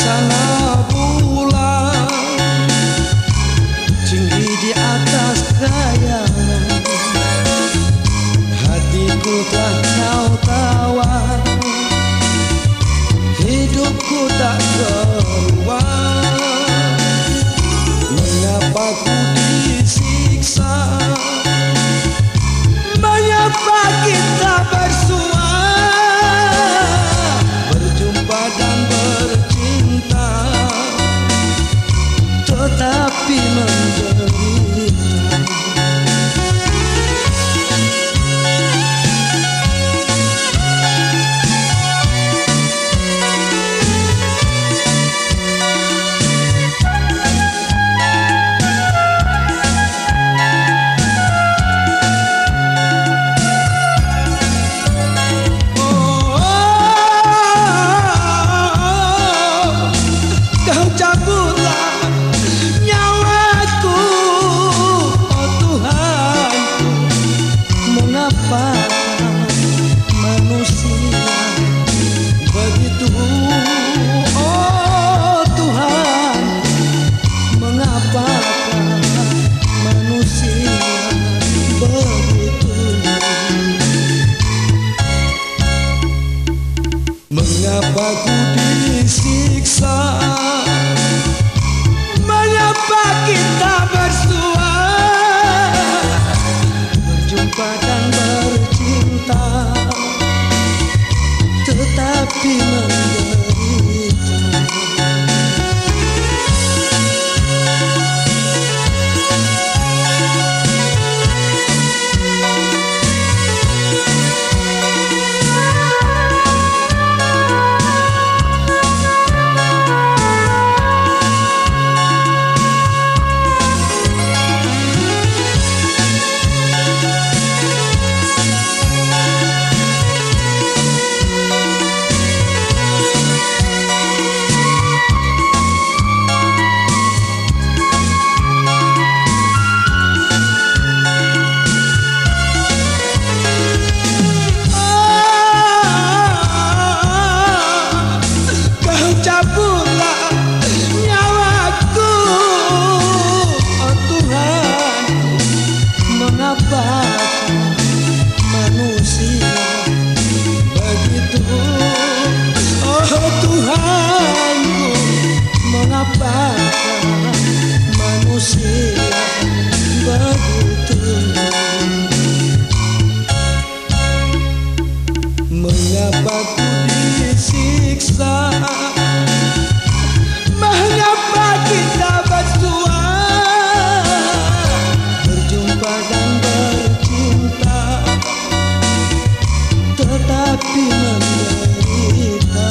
laksana bulan tinggi di atas kayangan. Hatiku telah kau tawan, hidupku tak keluar. Mengapa ku disiksa, mengapa kita bersua, berjumpa dan bercinta, tetapi menderita. Mengapa ku disiksa, mengapa kita bersua, berjumpa dan bercinta, tetapi menderita. Manusia begitu, oh Tuhanku, mengapa manusia begitu? Mengapa ku disiksa, mengapa kita bersua, berjumpa dan bercinta, tetapi menderita.